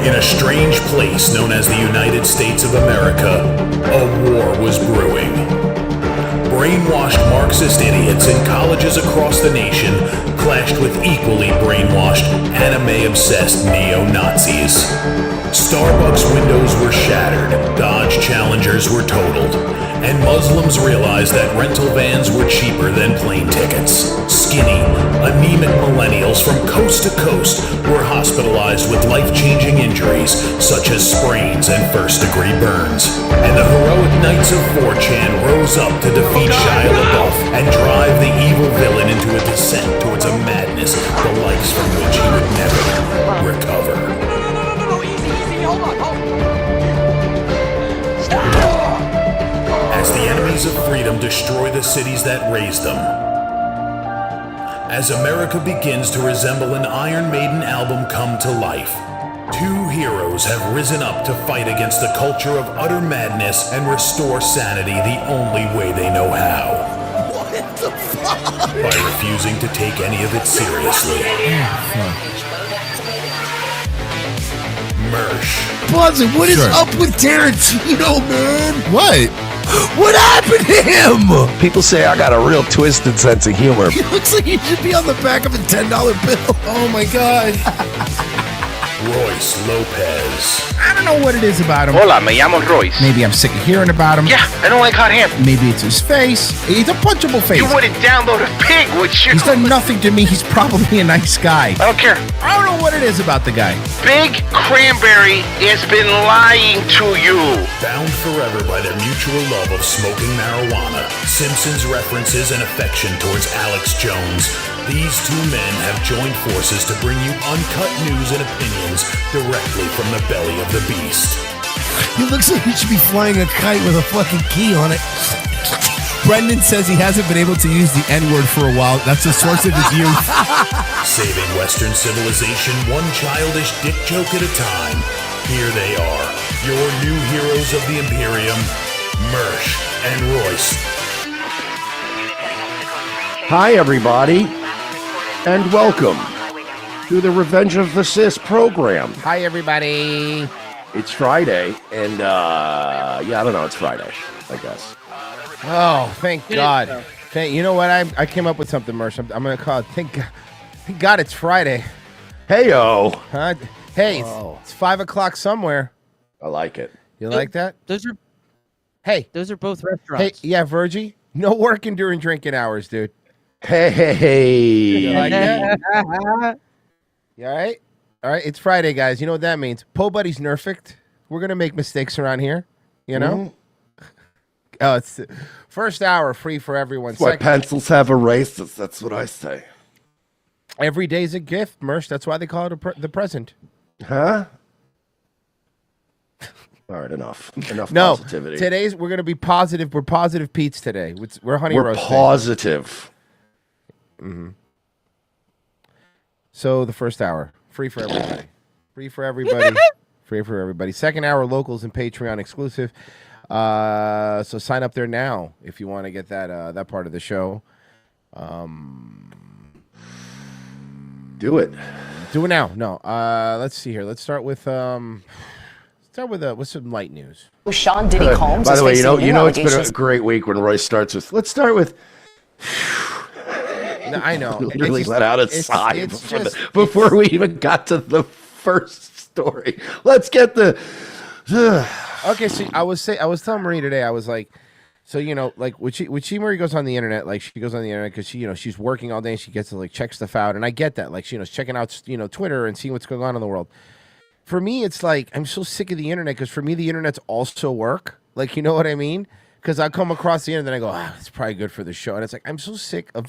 In a strange place known as the United States of America, a war was brewing. Brainwashed Marxist idiots in colleges across the nation clashed with equally brainwashed, anime-obsessed neo-Nazis. Starbucks windows were shattered, Dodge Challengers were totaled, and Muslims realized that rental vans were cheaper than plane tickets. Skinny, anemic millennials from coast to coast were hospitalized with life-changing injuries such as sprains and first-degree burns. And the heroic knights of 4chan rose up to defeat Shia LaBeouf and drive the evil villain into a descent towards a madness the likes from which he would never recover. No, easy, hold on. As the enemies of freedom destroy the cities that raised them. As America begins to resemble an Iron Maiden album come to life, two heroes have risen up to fight against the culture of utter madness and restore sanity the only way they know how. What the fuck? By refusing to take any of it seriously. Mersh. Buzzin', what is up with Tarantino, man? What? What happened to him? People say I got a real twisted sense of humor. He looks like he should be on the back of a $10 bill. Oh my God. Royce Lopez. I don't know what it is about him. Hola, me llamo Royce. Maybe I'm sick of hearing about him. Yeah, I don't like hot ham. Maybe it's his face. He's a punchable face. You wouldn't download a pig, would you? He's done nothing to me. He's probably a nice guy. I don't care. I don't know what it is about the guy. Big Cranberry has been lying to you. Bound forever by their mutual love of smoking marijuana, Simpsons references and affection towards Alex Jones, these two men have joined forces to bring you uncut news and opinions directly from the belly of the beast. He looks like he should be flying a kite with a fucking key on it. Brendan says he hasn't been able to use the N-word for a while. That's the source of his youth. Saving Western civilization one childish dick joke at a time. Here they are, your new heroes of the Imperium, Mersh and Royce. Hi, everybody, and welcome to the Revenge of the Cis program. Hi, everybody. It's Friday, and I don't know, it's Friday, I guess. Oh, thank God. You know what? I came up with something, Mersh. I'm going to call it, thank God it's Friday. Hey-o. Huh? Hey, it's 5 o'clock somewhere. I like it. You like that? Those are both restaurants. Hey, yeah, Virgie. No working during drinking hours, dude. Hey. You like that? You all right? All right, it's Friday, guys. You know what that means. Po Buddy's nerfed. We're going to make mistakes around here, you know? Oh, it's first hour, free for everyone. That's why pencils have erasers. That's what I say. Every day's a gift, Mersh. That's why they call it the present. Huh? All right, enough No, positivity. Today's, we're going to be positive. We're positive Pete's today. We're honey roasting. Positive. Mm-hmm. So the first hour, free for everybody. Free for everybody. Free for everybody. Second hour, locals and Patreon exclusive. So sign up there now if you want to get that part of the show. Do it. Do it now. No. Let's see here. Let's start with some light news. Sean Diddy Combs. By the way, you know it's been a great week when Royce starts with. Let's start with. No, I know. Literally let out a sigh before we even got to the first story. Let's get the. Okay, so I was telling Marie today. I was like, so like when Marie goes on the internet, like she goes on the internet because she's working all day and she gets to like check stuff out, and I get that, like checking out Twitter and seeing what's going on in the world. For me, it's like I'm so sick of the internet because for me the internet's also work. Like, you know what I mean? Because I come across the internet and I go, it's probably good for the show, and it's like I'm so sick of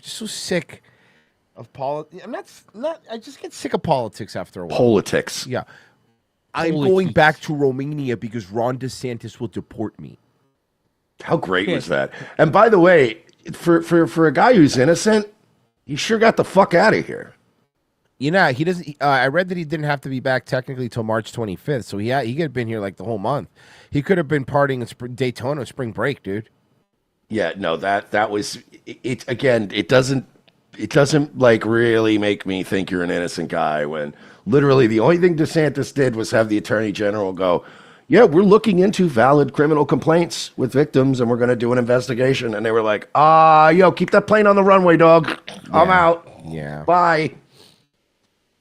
politics. I'm not. I just get sick of politics after a while. Politics. Yeah. I'm going back to Romania because Ron DeSantis will deport me. How great was that? And by the way, for a guy who's innocent, he sure got the fuck out of here. He doesn't. I read that he didn't have to be back technically till March 25th, so he could have been here like the whole month. He could have been partying in Daytona spring break, dude. Yeah, no, that was it. Again, it doesn't it doesn't like really make me think you're an innocent guy when literally the only thing DeSantis did was have the attorney general go, yeah, we're looking into valid criminal complaints with victims and we're going to do an investigation. And they were like, yo, keep that plane on the runway, dog. I'm out. Yeah. Bye.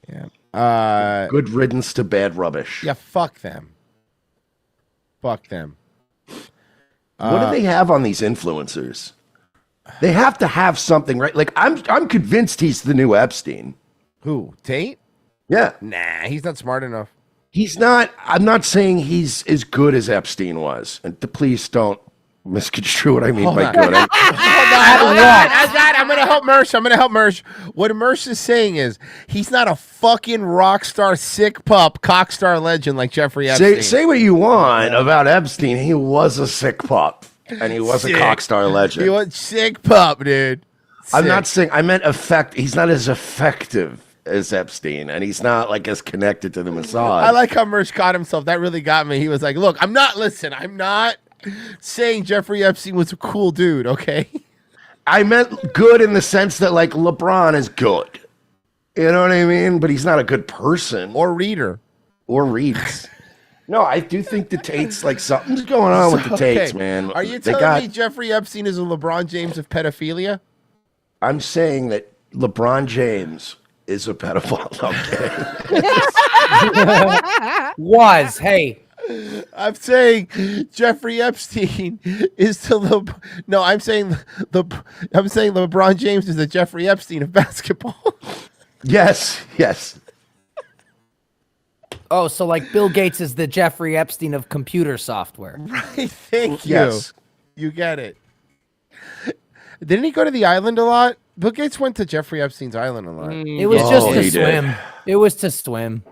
Yeah. Good riddance to bad rubbish. Yeah, fuck them. Fuck them. What do they have on these influencers? They have to have something, right? Like, I'm convinced he's the new Epstein. Who? Tate? Yeah. Nah, he's not smart enough. He's not. I'm not saying he's as good as Epstein was. And please don't misconstrue what I mean by good. Hold on. I'm gonna help Mersh. What Mersh is saying is he's not a fucking rock star, sick pup, cock star legend like Jeffrey Epstein. Say what you want about Epstein. He was a sick pup, and he was a cock star legend. He was sick pup, dude. I'm not saying. I meant effect. He's not as effective as Epstein, and he's not like as connected to the Mossad. I like how Mersh caught himself. That really got me. He was like, "Look, I'm not saying Jeffrey Epstein was a cool dude, okay?" I meant good in the sense that like LeBron is good. You know what I mean? But he's not a good person. Or reader. Or reads. No, I do think the Tates, like something's going on with the Tates, man. Are you telling me Jeffrey Epstein is a LeBron James of pedophilia? I'm saying that LeBron James is a pedophile. Okay. Hey. I'm saying Jeffrey Epstein is I'm saying LeBron James is the Jeffrey Epstein of basketball. Yes. Oh, so like Bill Gates is the Jeffrey Epstein of computer software. Right, thank you. Yes. You get it. Didn't he go to the island a lot? Bill Gates went to Jeffrey Epstein's island a lot. It was just to he swim. did. It was to swim.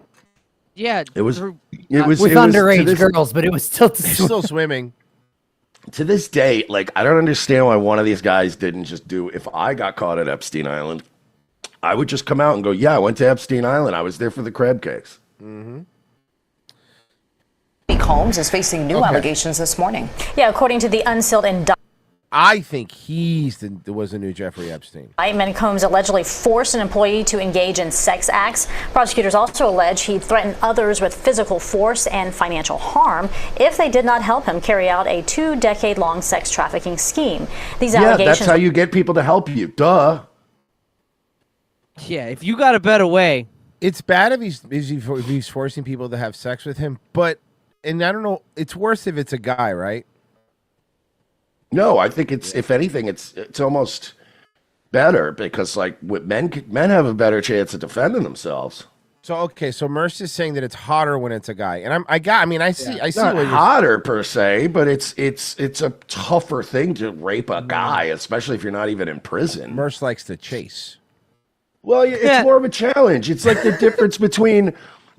Yeah, It was With to underage this- girls, but it was still to He's swim. still swimming. To this day, like, I don't understand why one of these guys didn't just do, if I got caught at Epstein Island, I would just come out and go, yeah, I went to Epstein Island. I was there for the crab cakes. Mm-hmm. Holmes is facing new allegations this morning. Yeah, according to the unsealed indictment, I think was a new Jeffrey Epstein. Combs allegedly forced an employee to engage in sex acts. Prosecutors also allege he threatened others with physical force and financial harm if they did not help him carry out a 2-decade-long sex trafficking scheme. These allegations. That's how you get people to help you. Duh. Yeah, if you got a better way. It's bad if he's forcing people to have sex with him, and I don't know, it's worse if it's a guy, right? No, I think if anything, it's almost better because like men have a better chance of defending themselves. So Merce is saying that it's hotter when it's a guy, and I see Not what hotter per se, but it's a tougher thing to rape a guy, especially if you're not even in prison. Merce likes to chase. Well, it's more of a challenge. It's like the difference between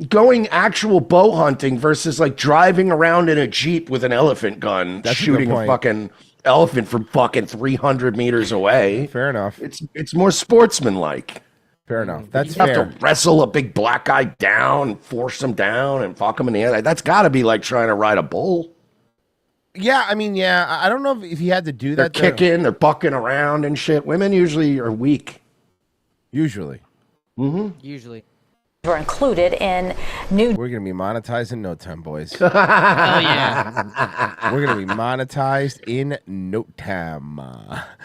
going actual bow hunting versus like driving around in a Jeep with an elephant gun, shooting a fucking elephant from fucking 300 meters away. Fair enough. It's more sportsmanlike. Fair enough. That's you fair. have to wrestle a big black guy down, force him down, and fuck him in the head. That's got to be like trying to ride a bull. Yeah, I don't know if he had to do that. They're kicking, they're bucking around and shit. Women usually are weak. Usually. Mm-hmm. Usually. Were included in new. We're gonna be monetized in no time, boys. Hell yeah. We're gonna be monetized in no time.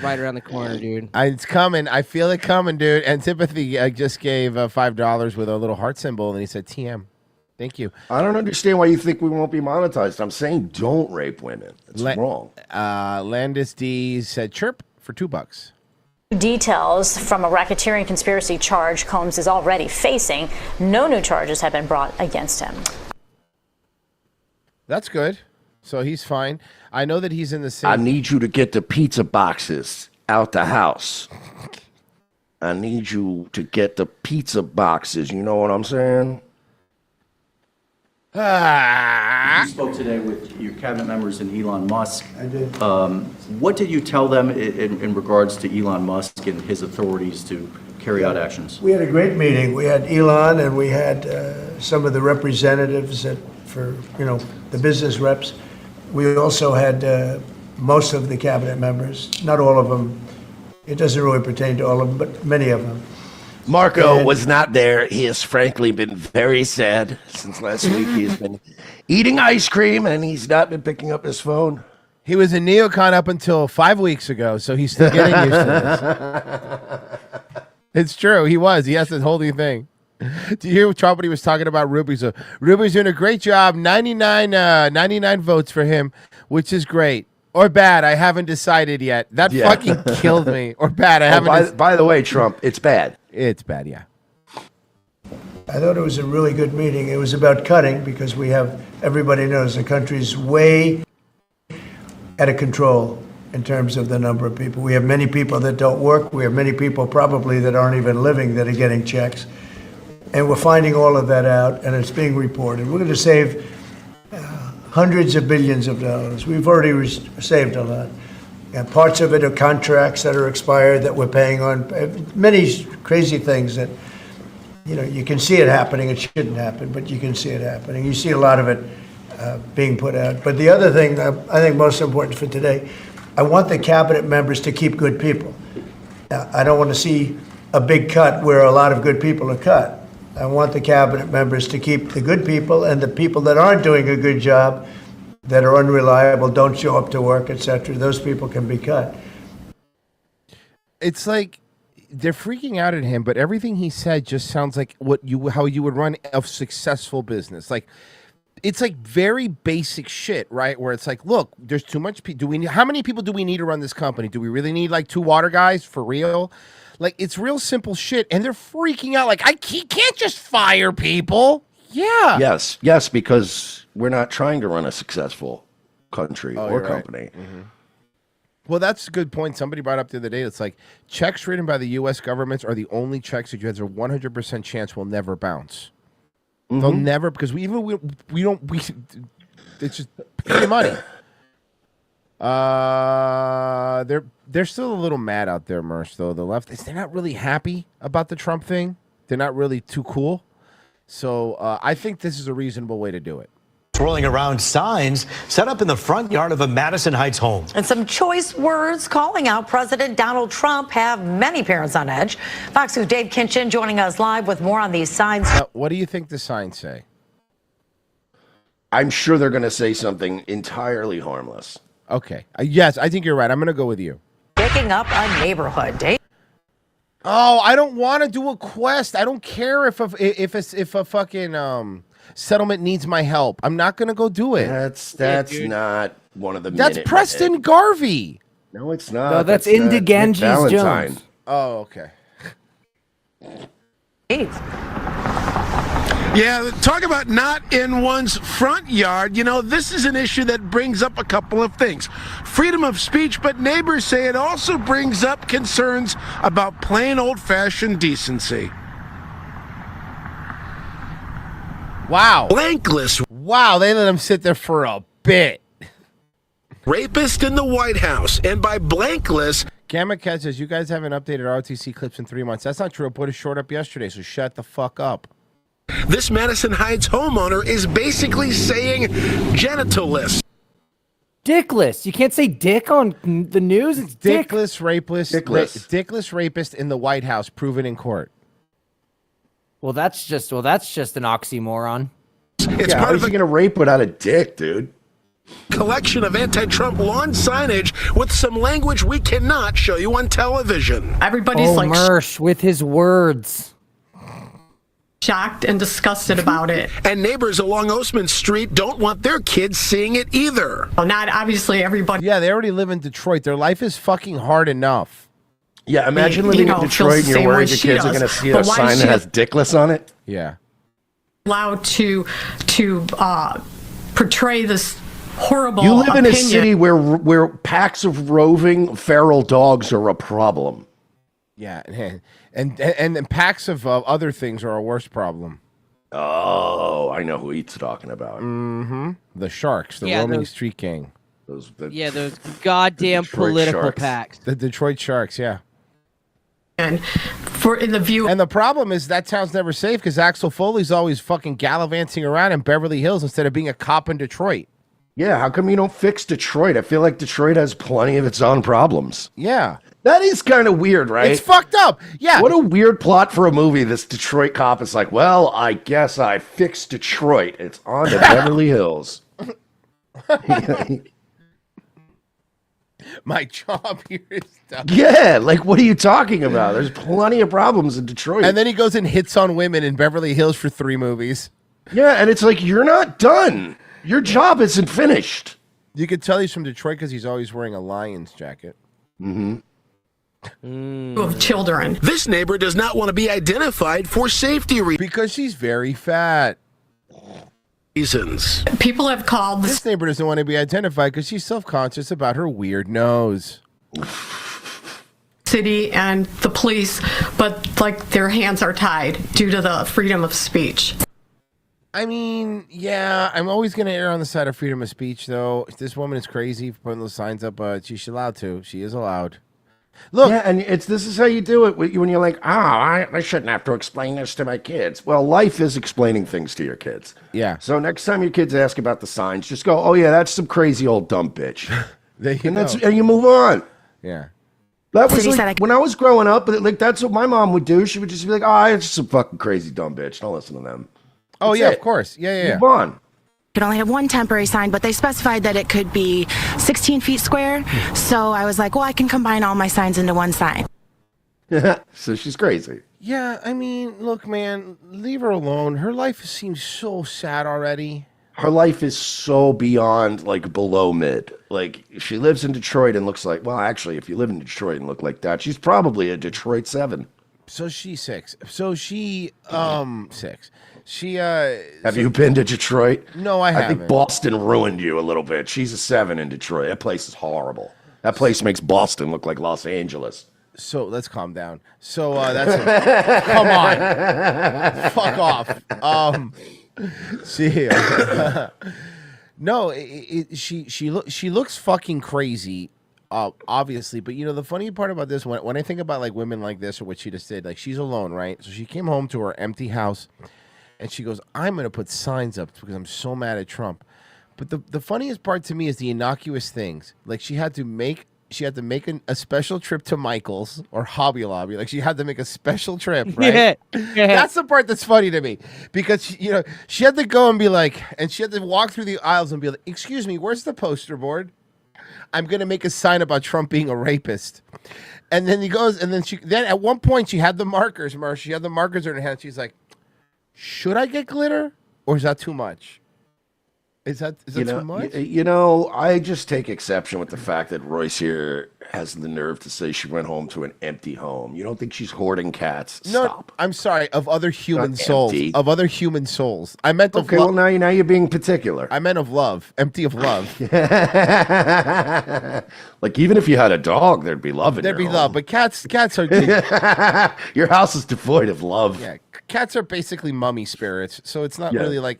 Right around the corner, dude. It's coming. I feel it coming, dude. And Sympathy just gave $5 with a little heart symbol, and he said TM. Thank you. I don't understand why you think we won't be monetized. I'm saying don't rape women. It's wrong. Landis D said chirp for $2. Details from a racketeering conspiracy charge Combs is already facing. No new charges have been brought against him. That's good. So he's fine. I know that he's in the same. I need you to get the pizza boxes out the house. I need you to get the pizza boxes. You know what I'm saying? You spoke today with your cabinet members and Elon Musk. I did. What did you tell them in regards to Elon Musk and his authorities to carry out actions? We had a great meeting. We had Elon and we had some of the representatives for the business reps. We also had most of the cabinet members, not all of them, It doesn't really pertain to all of them, but many of them. Marco And- was not there. He has frankly been very sad since last week. He's been eating ice cream and he's not been picking up his phone. He was a neocon up until 5 weeks ago, so he's still getting used to this. It's true. He was. He has this whole new thing. Do you hear Trump when he was talking about Ruby? So Ruby's doing a great job. 99 votes for him, which is great. Or bad. I haven't decided yet. That fucking killed me. Or bad. I haven't. By the way, Trump, it's bad. It's bad, yeah. I thought it was a really good meeting. It was about cutting because everybody knows the country's way out of control in terms of the number of people. We have many people that don't work. We have many people probably that aren't even living that are getting checks. And we're finding all of that out, and it's being reported. We're going to save hundreds of billions of dollars. We've already saved a lot. And parts of it are contracts that are expired that we're paying on. Many crazy things that, you can see it happening. It shouldn't happen, but you can see it happening. You see a lot of it being put out. But the other thing that I think most important for today, I want the cabinet members to keep good people. I don't want to see a big cut where a lot of good people are cut. I want the cabinet members to keep the good people, and the people that aren't doing a good job, that are unreliable, don't show up to work, etc. Those people can be cut. It's like they're freaking out at him, but everything he said just sounds like how you would run a successful business. Like it's like very basic shit, right? Where it's like, look, there's too much people. How many people do we need to run this company? Do we really need like 2 water guys for real? Like it's real simple shit, and they're freaking out. Like he can't just fire people. Yeah. Yes, because we're not trying to run a successful country or company. Right. Mm-hmm. Well, that's a good point. Somebody brought up the other day. It's like checks written by the U.S. governments are the only checks that you have a 100% chance will never bounce. Mm-hmm. They'll never, because we it's just pay money. They're still a little mad out there, Mersh, though. The left, they're not really happy about the Trump thing. They're not really too cool. So I think this is a reasonable way to do it. Swirling around signs set up in the front yard of a Madison Heights home. And some choice words calling out President Donald Trump have many parents on edge. Fox News' Dave Kinchin joining us live with more on these signs. Now, what do you think the signs say? I'm sure they're going to say something entirely harmless. Okay. Yes, I think you're right. I'm going to go with you. Picking up a neighborhood. Dave? Oh, I don't want to do a quest. I don't care if a fucking settlement needs my help. I'm not going to go do it. That's not one of the. That's Preston Garvey. No, it's not. No, that's Inda Ganges Jones. Oh, okay. Yeah, talk about not in one's front yard. This is an issue that brings up a couple of things. Freedom of speech, but neighbors say it also brings up concerns about plain old-fashioned decency. Wow. Blankless. Wow, they let him sit there for a bit. Rapist in the White House. And by blankless... Gamma Cat says, you guys haven't updated ROTC clips in 3 months. That's not true. I put a short up yesterday, so shut the fuck up. This Madison Heights homeowner is basically saying genitalless. Dickless. You can't say dick on the news. It's dickless rapist. Dickless rapist in the White House, proven in court. Well, that's just an oxymoron. It's how is he going to rape without a dick, dude? Collection of anti-Trump lawn signage with some language we cannot show you on television. Everybody's Mersh with his words. Shocked and disgusted about it. And neighbors along Osman Street don't want their kids seeing it either. Well, not obviously everybody. Yeah, they already live in Detroit. Their life is fucking hard enough. Yeah, imagine living in Detroit and you're worried your kids are going to see a sign that has dickless on it. Yeah. Allowed to portray this horrible You live in a opinion. city where packs of roving feral dogs are a problem. Yeah, and packs of other things are a worse problem. Oh, I know who he's talking about. Mm-hmm. The Sharks, the roaming street gang. Those goddamn political Sharks. packs. The Detroit Sharks, yeah. And the problem is that town's never safe because Axel Foley's always fucking gallivanting around in Beverly Hills instead of being a cop in Detroit. Yeah, how come you don't fix Detroit? I feel like Detroit has plenty of its own problems. Yeah. That is kind of weird, right? It's fucked up. Yeah. What a weird plot for a movie. This Detroit cop is like, well, I guess I fixed Detroit. It's on to Beverly Hills. My job here is done. Yeah, like, what are you talking about? There's plenty of problems in Detroit. And then he goes and hits on women in Beverly Hills for 3 movies. Yeah, and it's like, you're not done. Your job isn't finished. You could tell he's from Detroit because he's always wearing a Lions jacket. Mm-hmm. Of children. This neighbor does not want to be identified for safety because she's very fat. reasons. People have called This neighbor doesn't want to be identified because she's self-conscious about her weird nose. city and the police, but like their hands are tied due to the freedom of speech. I mean, yeah, I'm always going to err on the side of freedom of speech, though. If this woman is crazy for putting those signs up, but she's allowed to. She is allowed. Look, yeah, and this is how you do it when you're like, I shouldn't have to explain this to my kids. Well, life is explaining things to your kids. Yeah. So next time your kids ask about the signs, just go, oh yeah, that's some crazy old dumb bitch. And you move on. Yeah. That was like, when I was growing up, like that's what my mom would do. She would just be like, it's just some fucking crazy dumb bitch. Don't listen to them. Oh, That's yeah, it. of course. Yeah. Move on. Could only have one temporary sign, but they specified that it could be 16 feet square. So I was like, well, I can combine all my signs into one sign. So she's crazy. Yeah, I mean, look, man, leave her alone. Her life seems so sad already. Her life is so beyond, like, below mid. Like, she lives in Detroit and looks like, well, actually, if you live in Detroit and look like that, she's probably a Detroit 7. So she's 6. So she, 6. She, Have you been to Detroit? No, I haven't. I think Boston ruined you a little bit. She's a 7 in Detroit. That place is horrible. That place makes Boston look like Los Angeles. So let's calm down. So that's it. Come on, fuck off. See, no, she looks fucking crazy, obviously. But you know the funny part about this, when I think about like women like this or what she just did, like she's alone, right? So she came home to her empty house, and she goes, "I'm gonna put signs up because I'm so mad at Trump." But the funniest part to me is the innocuous things. Like she had to make a special trip to Michael's or Hobby Lobby. Like she had to make a special trip, right? Yeah. That's the part that's funny to me because she had to go and be like, and she had to walk through the aisles and be like, "Excuse me, where's the poster board? I'm gonna make a sign about Trump being a rapist." And then he goes, and then at one point she had the markers, Mersh. She had the markers in her hand. She's like, "Should I get glitter or is that too much? Is that too much?" I just take exception with the fact that Royce here has the nerve to say she went home to an empty home. You don't think she's hoarding cats? No, Stop. I'm sorry. Of other human Not souls. empty. Of other human souls. I meant of Okay, well now you're being particular. I meant of love. Empty of love. Like even if you had a dog, there'd be love in There'd your be love, home. but cats are Your house is devoid of love. yeah. Cats are basically mummy spirits, so it's not Yeah. really like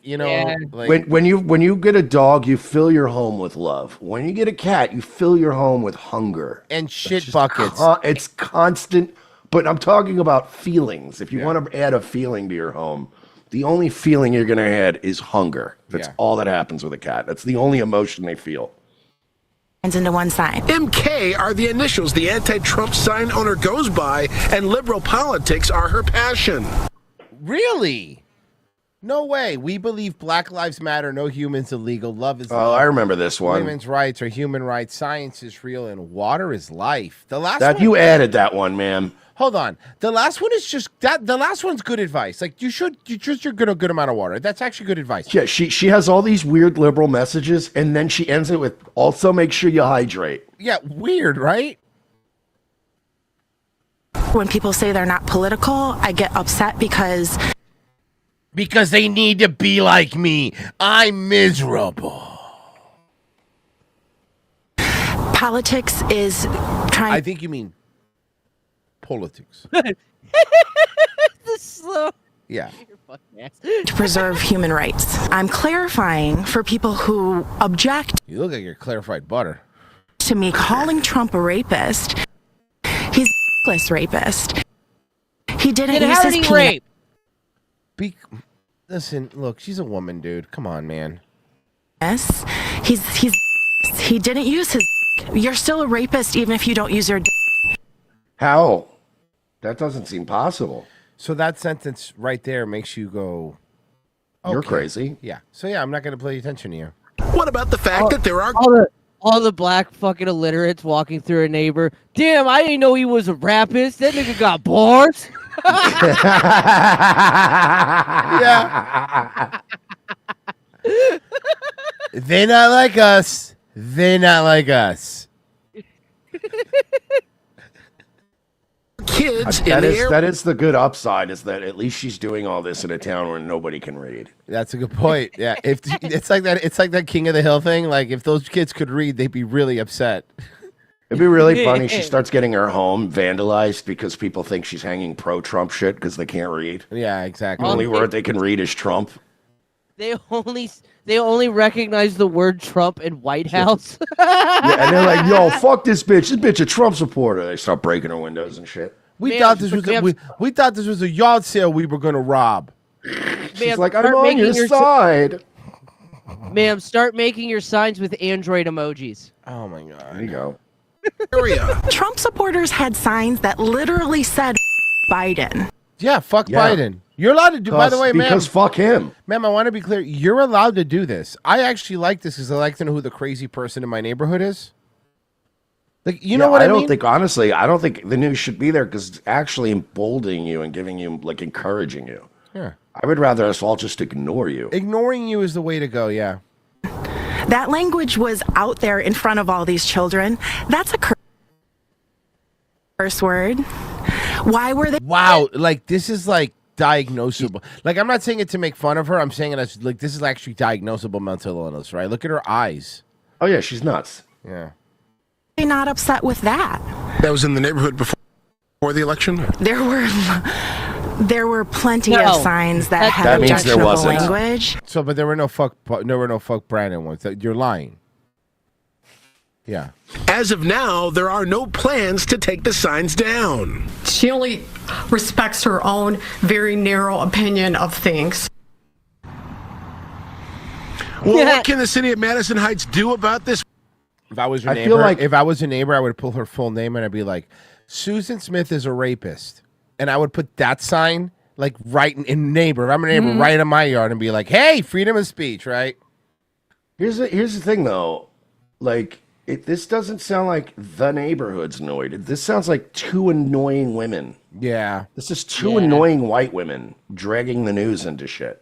like When you get a dog, you fill your home with love. When you get a cat, you fill your home with hunger and shit buckets. It's constant. But I'm talking about feelings. If you want to add a feeling to your home, the only feeling you're going to add is hunger. That's all that happens with a cat. That's the only emotion they feel. Into one sign. MK are the initials the anti-Trump sign owner goes by, and liberal politics are her passion. Really? No way. We believe Black Lives Matter, no humans illegal, love is Oh, love. I remember this one. Women's rights are human rights, science is real, and water is life. The last That one, you added that one, ma'am. Hold on. The last one is just that. The last one's good advice. Like you drink a good amount of water. That's actually good advice. Yeah, she has all these weird liberal messages, and then she ends it with also make sure you hydrate. Yeah, weird, right? When people say they're not political, I get upset because they need to be like me. I'm miserable. politics is trying. I think you mean politics. Yeah. To preserve human rights. I'm clarifying for people who object You look like you're clarified butter. to me calling Trump a rapist. He's a rapist. He didn't use his penis. rape. Listen, look, she's a woman, dude. Come on, man. He didn't use his. You're still a rapist even if you don't use your. How? That doesn't seem possible. So that sentence right there makes you go, You're okay. crazy. Yeah. So yeah, I'm not going to pay attention to you. What about the fact that there are all the black fucking illiterates walking through a neighbor? Damn, I didn't know he was a rapist. That nigga got bars. Yeah. They're not like us. They're not like us. kids That is the good upside, is that at least she's doing all this in a town where nobody can read. That's a good point. Yeah, if it's like that King of the Hill thing. Like if those kids could read, they'd be really upset. It'd be really funny. She starts getting her home vandalized because people think she's hanging pro-Trump shit because they can't read. Yeah, exactly. The only word they can read is Trump. They only recognize the word Trump and White House. Yeah, and they're like, "Yo, fuck this bitch. This bitch a Trump supporter." They start breaking her windows and shit. We thought this was a yard sale we were gonna rob. She's like, "I'm on your side." Ma'am, start making your signs with Android emojis. Oh my god. There you go. Trump supporters had signs that literally said Biden. Yeah, fuck Biden. You're allowed to do. By the way, ma'am, because fuck him, ma'am. I want to be clear. You're allowed to do this. I actually like this because I like to know who the crazy person in my neighborhood is. Like, you know what I mean? I don't think the news should be there because it's actually emboldening you and giving you, like, encouraging you. Yeah. I would rather us all just ignore you. Ignoring you is the way to go. Yeah. That language was out there in front of all these children. That's a curse word. Why were they? Wow. Like, this is like diagnosable. Like, I'm not saying it to make fun of her. I'm saying it as like this is actually diagnosable mental illness, right? Look at her eyes. Oh yeah, she's nuts. Yeah. They're not upset with that. That was in the neighborhood before the election? There were plenty of signs that had objectionable language. So, but there were no fuck Brandon ones. You're lying. Yeah. As of now, there are no plans to take the signs down. She only respects her own very narrow opinion of things. Well, what can the city of Madison Heights do about this? If I was your neighbor, if I was a neighbor, I would pull her full name and I'd be like, Susan Smith is a rapist. And I would put that sign like right in neighbor. If I'm a neighbor, right in my yard and be like, hey, freedom of speech, right? Here's the thing though. Like, this doesn't sound like the neighborhood's annoyed. This sounds like two annoying women. Yeah. This is two annoying white women dragging the news into shit.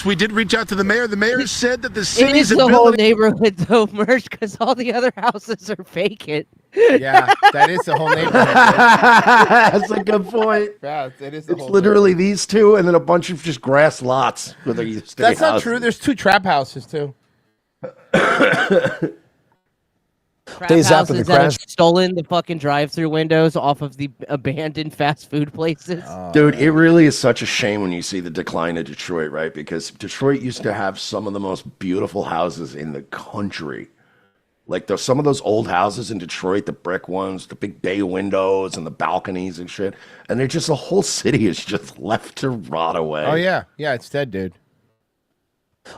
We did reach out to the mayor. The mayor said that the city's the whole neighborhood though, Merch, because all the other houses are vacant. Yeah, that is the whole neighborhood. That's a good point. Yeah, it is the It's whole literally these two and then a bunch of just grass lots with a That's not true. There's two trap houses too. Days after the crash, stolen the fucking drive-through windows off of the abandoned fast food places. Dude, it really is such a shame when you see the decline of Detroit, right? Because Detroit used to have some of the most beautiful houses in the country. Like some of those old houses in Detroit, the brick ones, the big bay windows and the balconies and shit. And they're just, the whole city is just left to rot away. Oh, yeah. Yeah, it's dead, dude.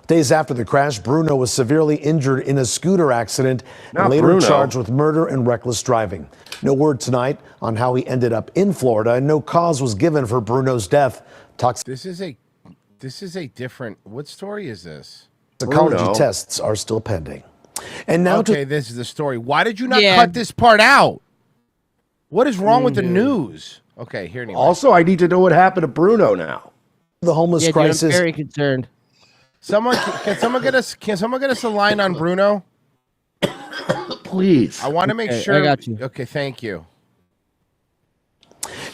Days after the crash, Bruno was severely injured in a scooter accident and later charged with murder and reckless driving. No word tonight on how he ended up in Florida, and no cause was given for Bruno's death. This is a different. What story is this? Psychology tests are still pending. And now this is the story. Why did you not cut this part out? What is wrong with the news? Okay, here anyway. Also, I need to know what happened to Bruno now. The homeless crisis. I'm very concerned. Can someone get us a line on Bruno? Please. I want to make sure. I got you. Okay, thank you.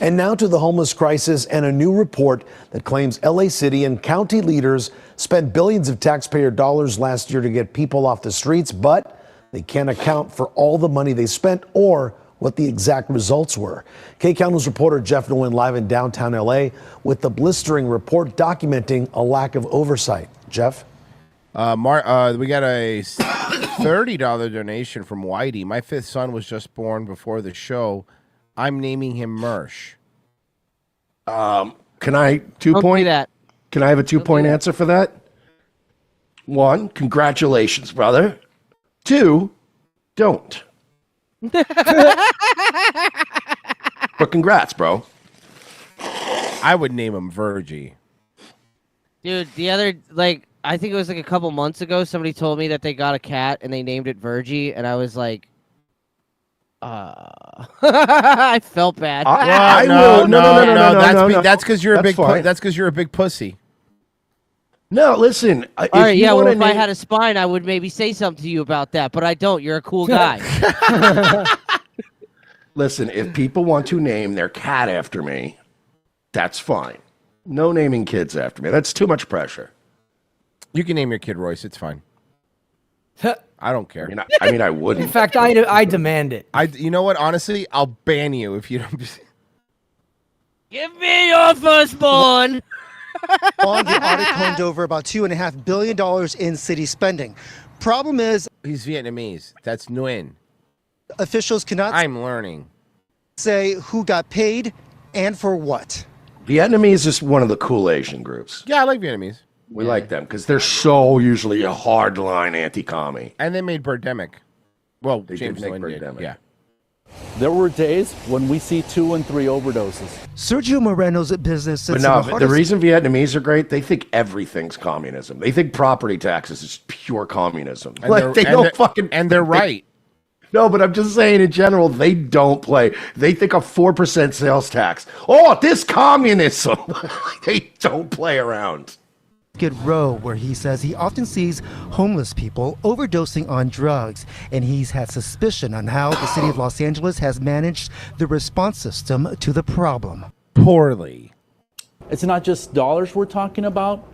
And now to the homeless crisis and a new report that claims LA City and county leaders spent billions of taxpayer dollars last year to get people off the streets, but they can't account for all the money they spent or what the exact results were. KCAL News reporter Jeff Nguyen live in downtown LA with the blistering report documenting a lack of oversight. Jeff? We got a $30 donation from Whitey. My fifth son was just born before the show. I'm naming him Mersh. Can I Can I have a 2-point answer for that? 1, congratulations, brother. 2, don't. But congrats, bro. I would name him Virgie. Dude, the other, I think it was like a couple months ago, somebody told me that they got a cat and they named it Virgie, and I was like, I felt bad. That's because you're a big. That's because you're a big pussy. No, listen. All right, yeah. Well, if I had a spine, I would maybe say something to you about that, but I don't. You're a cool guy. Listen, if people want to name their cat after me, that's fine. No naming kids after me. That's too much pressure. You can name your kid Royce. It's fine. I don't care. I mean, I wouldn't. In fact, I demand it. You know what? Honestly, I'll ban you if you don't. Give me your firstborn. On the audit claimed over about $2.5 billion in city spending. Problem is, he's Vietnamese. That's Nguyen. Officials cannot. I'm learning. Say who got paid and for what. Vietnamese is one of the cool Asian groups. Yeah, I like Vietnamese. We like them because they're so usually a hardline anti-commie. And they made Birdemic. Well, They James did make Lynn did. Birdemic. Yeah. There were days when we see 2 and 3 overdoses. Sergio Moreno's business But sits no, in the the hardest- reason Vietnamese are great, they think everything's communism. They think property taxes is pure communism. And they're right. No, but I'm just saying in general, they don't play. They think a 4% sales tax. Oh, this communism. They don't play around. Skid Row, where he says he often sees homeless people overdosing on drugs, and he's had suspicion on how the city of Los Angeles has managed the response system to the problem. Poorly. It's not just dollars we're talking about.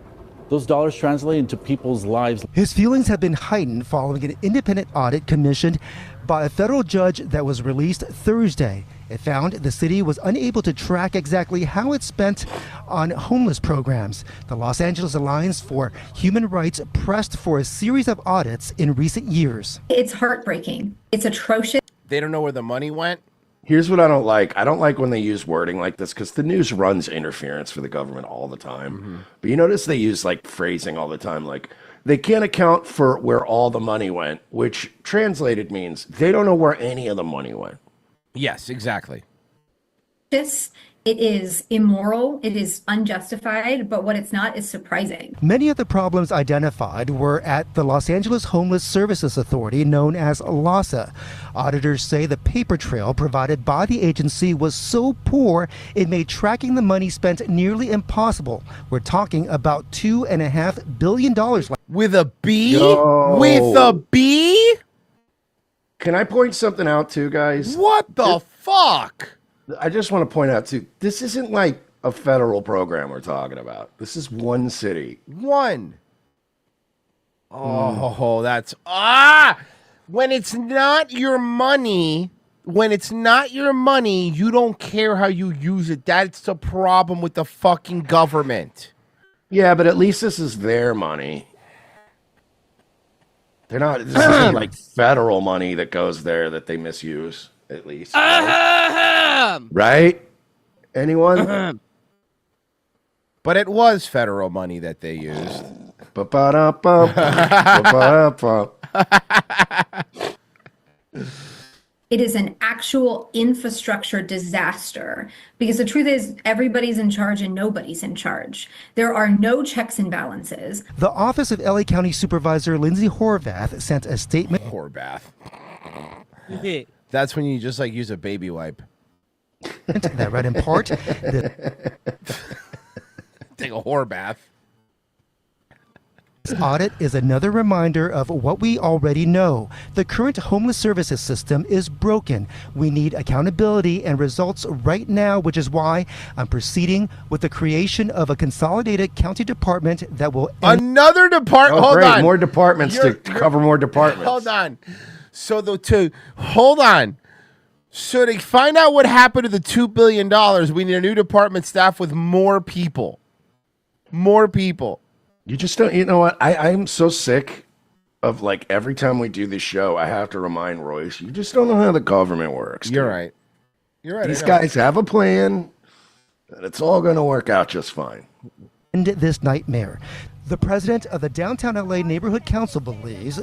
Those dollars translate into people's lives. His feelings have been heightened following an independent audit commissioned by a federal judge that was released Thursday. It found the city was unable to track exactly how it spent on homeless programs. The Los Angeles Alliance for Human Rights pressed for a series of audits in recent years. It's heartbreaking. It's atrocious. They don't know where the money went. Here's what I don't like. I don't like when they use wording like this because the news runs interference for the government all the time. But you notice they use like phrasing all the time, like they can't account for where all the money went, which translated means they don't know where any of the money went. Yes, exactly. It is immoral. It is unjustified. But what it's not is surprising. Many of the problems identified were at the Los Angeles Homeless Services Authority, known as LAHSA. Auditors say the paper trail provided by the agency was so poor it made tracking the money spent nearly impossible. We're talking about $2.5 billion. With a B? Yo. With a B? Can I point something out too, guys? What the fuck? I just want to point out too, this isn't like a federal program we're talking about. This is one city. One. Oh, that's when it's not your money, you don't care how you use it. That's the problem with the fucking government. Yeah, but at least this is their money. This isn't like federal money that goes there that they misuse, at least. Right? Anyone? But it was federal money that they used. It is an actual infrastructure disaster because the truth is everybody's in charge and nobody's in charge. There are no checks and balances. The Office of LA County Supervisor Lindsay Horvath sent a statement. Horvath. That's when you just like use a baby wipe. That read in part. Take a whore bath. This audit is another reminder of what we already know. The current homeless services system is broken. We need accountability and results right now, which is why I'm proceeding with the creation of a consolidated county department that will Another department. Oh, hold great. on. More departments to cover more departments. Hold on. So hold on. So to find out what happened to the $2 billion, we need a new department staff with more people. More people. You just don't, you know what? I'm so sick of like every time we do this show, I have to remind Royce, you just don't know how the government works. You're dude. right. You're right. These guys have a plan, and it's all going to work out just fine. end this nightmare. The president of the Downtown LA Neighborhood Council believes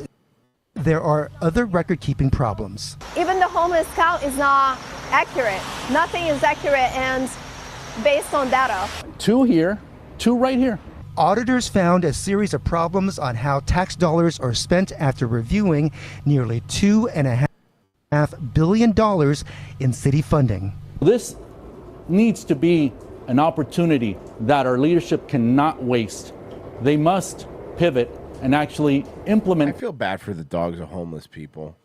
there are other record-keeping problems. Even the homeless count is not accurate. Nothing is accurate and based on data. 2 here, 2 right here. Auditors found a series of problems on how tax dollars are spent after reviewing nearly $2.5 billion in city funding. This needs to be an opportunity that our leadership cannot waste. They must pivot and actually implement. I feel bad for the dogs of homeless people.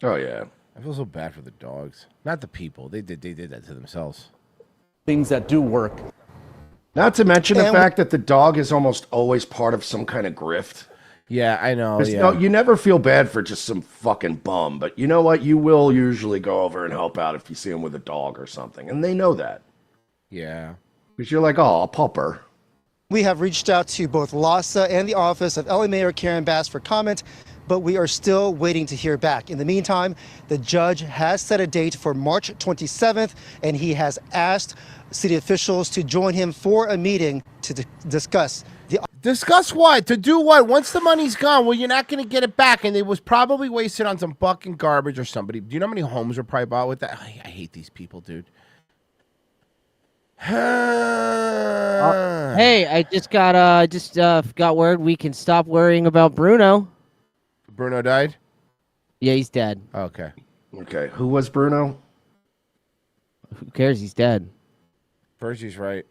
Oh yeah. I feel so bad for the dogs, not the people. They did that to themselves. Things that do work. Not to mention the fact that the dog is almost always part of some kind of grift. Yeah, I know. No, you never feel bad for just some fucking bum, but you know what? You will usually go over and help out if you see him with a dog or something, and they know that. Yeah. Because you're like, oh, a pupper. We have reached out to both LASA and the office of LA Mayor Karen Bass for comment, but we are still waiting to hear back. In the meantime, the judge has set a date for March 27th, and he has asked city officials to join him for a meeting to discuss the... Discuss what? To do what? Once the money's gone, well, you're not going to get it back, and it was probably wasted on some fucking garbage or somebody. Do you know how many homes were probably bought with that? I hate these people, dude. Hey, I just got word we can stop worrying about Bruno. Bruno died? Yeah, he's dead. Okay. Okay. Who was Bruno? Who cares? He's dead. Percy's right.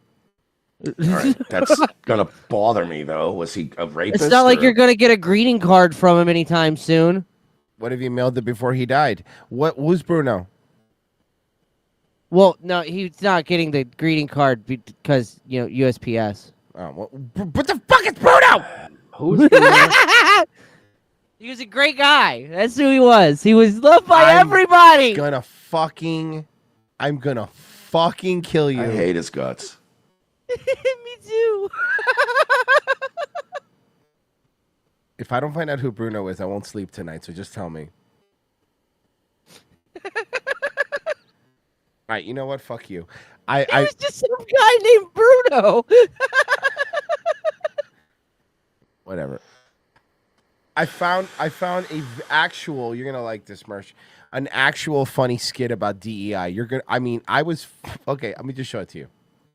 All right. That's gonna bother me though. Was he a rapist? It's not like you're gonna get a greeting card from him anytime soon. What if you mailed it before he died? Who's Bruno? Well, no, he's not getting the greeting card because, USPS. Oh, well, what the fuck is Bruno? Who's Bruno? He was a great guy. That's who he was. He was loved by everybody. I'm gonna fucking kill you. I hate his guts. Me too. If I don't find out who Bruno is, I won't sleep tonight, so just tell me. All right, you know what? Fuck you. He was just some guy named Bruno. Whatever. I found a actual. You're gonna like this, Mersh. An actual funny skit about DEI. You're gonna. I mean, I was okay. Let me just show it to you.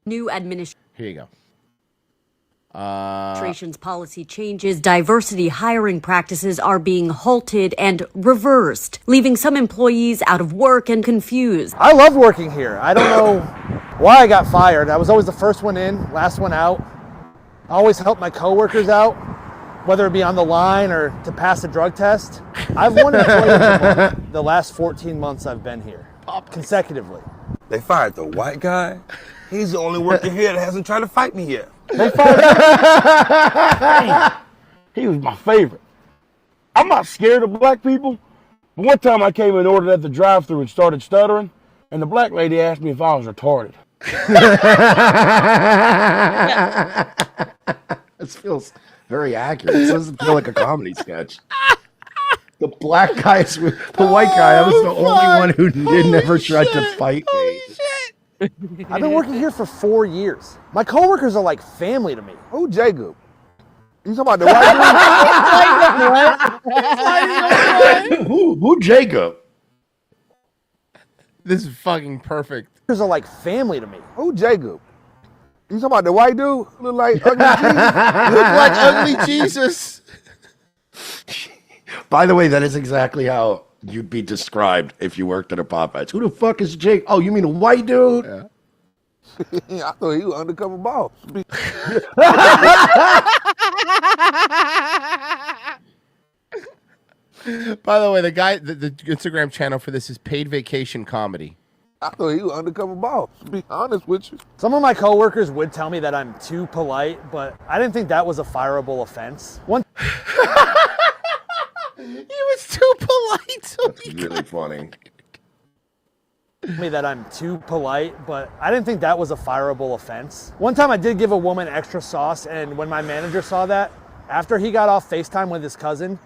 New administration. Here you go. Administration's policy changes, diversity hiring practices are being halted and reversed, leaving some employees out of work and confused. I love working here. I don't know why I got fired. I was always the first one in, last one out. I always help my coworkers out, whether it be on the line or to pass a drug test. I've won employee of the month the last 14 months I've been here, consecutively. They fired the white guy. He's the only worker here that hasn't tried to fight me yet. They fired He was my favorite. I'm not scared of black people. But one time I came and ordered at the drive-thru and started stuttering, and the black lady asked me if I was retarded. This feels very accurate. This doesn't feel like a comedy sketch. The black guys, the white guy, I was the only one who never tried to fight me. I've been working here for 4 years. My coworkers are like family to me. Who Jacob? You talking about the white dude? Who Jacob? This is fucking perfect. Coworkers are like family to me. Who Jacob? You talking about the white dude? Look like ugly Jesus? Look like ugly Jesus. By the way, that is exactly how you'd be described if you worked at a Popeyes. Who the fuck is Jake? Oh, you mean a white dude? Yeah. I thought he was undercover boss. By the way, the guy, the Instagram channel for this is Paid Vacation Comedy. I thought he was undercover boss, to be honest with you. Some of my coworkers would tell me that I'm too polite, but I didn't think that was a fireable offense. He was too polite. So That's really funny. Me that I'm too polite, but I didn't think that was a fireable offense. One time I did give a woman extra sauce, and when my manager saw that, after he got off FaceTime with his cousin,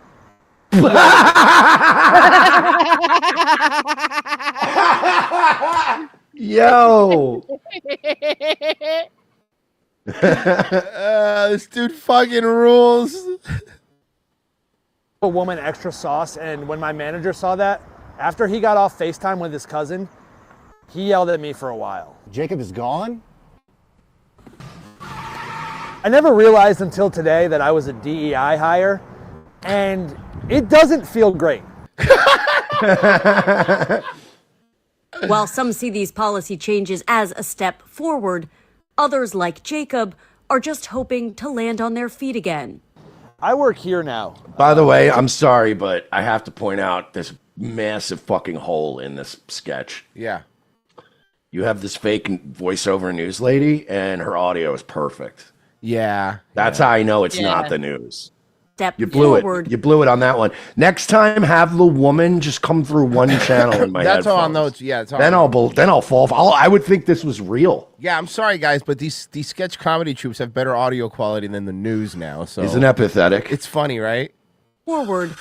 Yo! This dude fucking rules. a woman extra sauce, and when my manager saw that, after he got off FaceTime with his cousin, He yelled at me for a while. Jacob is gone? I never realized until today that I was a DEI hire, and it doesn't feel great. While some see these policy changes as a step forward, others, like Jacob, are just hoping to land on their feet again. I work here now. By the way, I'm sorry, but I have to point out this massive fucking hole in this sketch. Yeah. You have this fake voiceover news lady, and her audio is perfect. Yeah. That's how I know it's not the news. Step You blew forward. it. You blew it on that one. Next time, have the woman just come through one channel in my That's all I'll headphones. know. Yeah. That's all Then I'll know. I'll fall. I would think this was real. Yeah, I'm sorry, guys, but these sketch comedy troupes have better audio quality than the news now. So Isn't that pathetic? It's funny, right? Forward,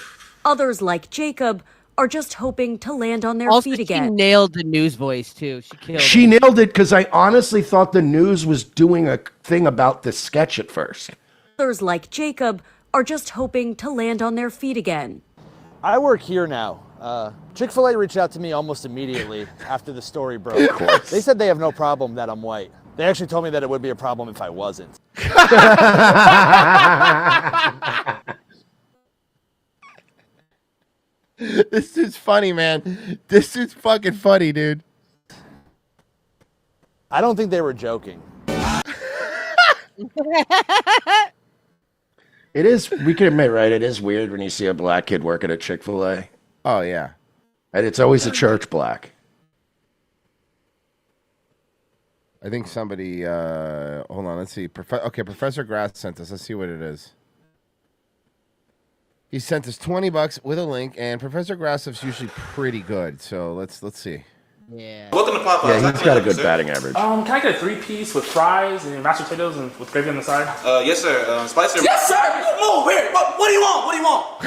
others, like Jacob, are just hoping to land on their Also, feet she again. nailed the news voice too. She killed. She it. nailed it because I honestly thought the news was doing a thing about this sketch at first. Others, like Jacob, are just hoping to land on their feet again. I work here now. Chick-fil-A reached out to me almost immediately after the story broke. Of course. They said they have no problem that I'm white. They actually told me that it would be a problem if I wasn't. This dude's funny, man. This dude's fucking funny, dude. I don't think they were joking. It is, we can admit, right? It is weird when you see a black kid work at a Chick-fil-A. Oh, yeah. And it's always a church black. I think somebody, hold on, let's see. Okay, Professor Grass sent us. Let's see what it is. He sent us $20 with a link, and Professor Grassov's usually pretty good. So let's see. Yeah. Welcome to Popeyes. Yeah, he's got a good batting average. Can I get a 3-piece with fries and mashed potatoes and with gravy on the side? Yes, sir. Spicy. Yes, sir. Move here. What do you want? What do you want?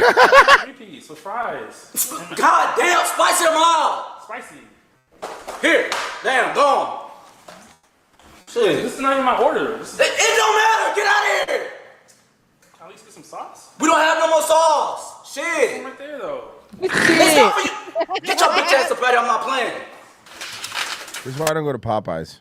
3-piece with fries. God damn, spicy or mild? Spicy. Here. Damn, gone. Shit. This is not even my order. It don't matter. Get out of here. Can I at least get some sauce? We don't have no more sauce. Shit. Right there, though. It's not for you. Get your bitch ass up out of here. I'm not playing. This is why I don't go to Popeyes.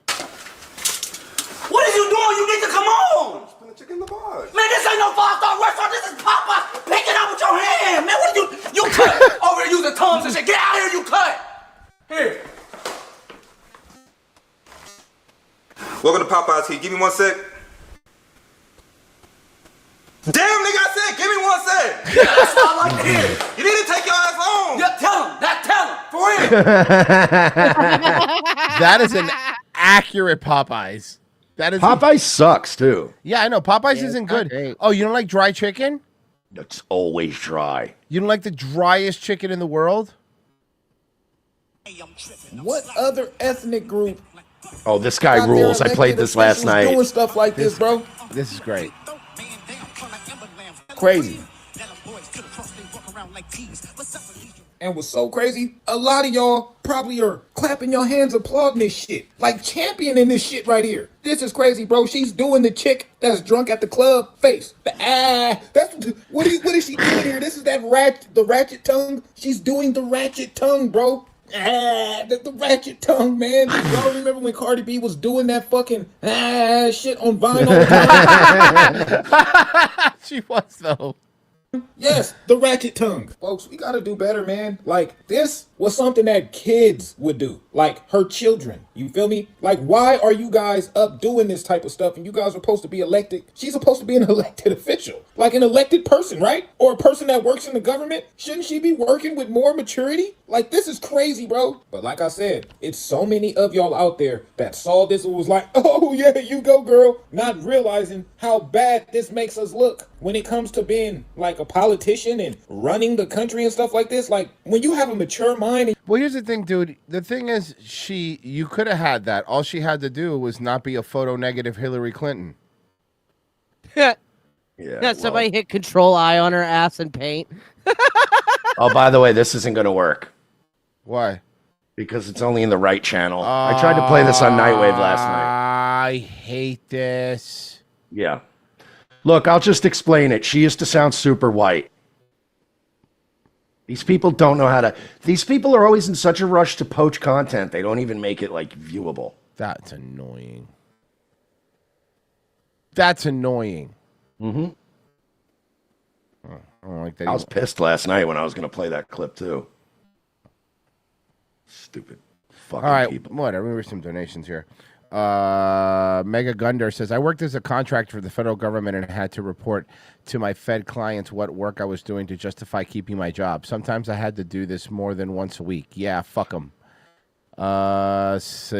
What are you doing? You need to come on. Just put the chicken in the box. Man, this ain't no 5-star restaurant. This is Popeyes. Pick it up with your hand. Man, what are you cut over here using tongues and shit. Get out of here, you cut. Here. Welcome to Popeyes. Here, give me 1 sec. Damn, nigga, I said, give me 1 sec. Yeah, that's what I like to hear. You need to take your ass home. Yeah, tell him. Tell him. For real. That is an accurate Popeyes. That is Popeyes sucks, too. Yeah, I know. Popeyes isn't good. great. Oh, you don't like dry chicken? It's always dry. You don't like the driest chicken in the world? What other ethnic group Oh, this guy out there rules. I played elected this last officials doing night. stuff like this, bro? This is great. Crazy. And what's so crazy, a lot of y'all probably are clapping your hands applauding this shit. Like championing this shit right here. This is crazy, bro. She's doing the chick that's drunk at the club face. That's what is she doing here? This is the ratchet tongue. She's doing the ratchet tongue, bro. The ratchet tongue, man. Y'all remember when Cardi B was doing that fucking shit on Vine all the time? She was, though. Yes, the ratchet tongue. Folks, we gotta do better, man. Like, this was something that kids would do. Like, her children. You feel me? Like, why are you guys up doing this type of stuff and you guys are supposed to be elected? She's supposed to be an elected official. Like an elected person, right? Or a person that works in the government. Shouldn't she be working with more maturity? Like, this is crazy, bro. But like I said, it's so many of y'all out there that saw this and was like, oh yeah, you go, girl. Not realizing how bad this makes us look when it comes to being like a politician and running the country and stuff like this. Like, when you have a mature mind and Well, here's the thing, dude. The thing is, you could have had that. All she had to do was not be a photo negative Hillary Clinton. Yeah, somebody hit Control-I on her ass and paint. Oh, by the way, this isn't going to work. Why? Because it's only in the right channel. I tried to play this on Nightwave last night. I hate this. Yeah. Look, I'll just explain it. She used to sound super white. These people don't know how to. These people are always in such a rush to poach content. They don't even make it like viewable. That's annoying. That's annoying. Mm-hmm. I don't like that. I was pissed last night when I was going to play that clip too. Stupid fucking All right, people. whatever. Let me read some donations here. Mega Gundar says, I worked as a contractor for the federal government and had to report to my Fed clients what work I was doing to justify keeping my job. Sometimes I had to do this more than once a week. Yeah, fuck them. Landis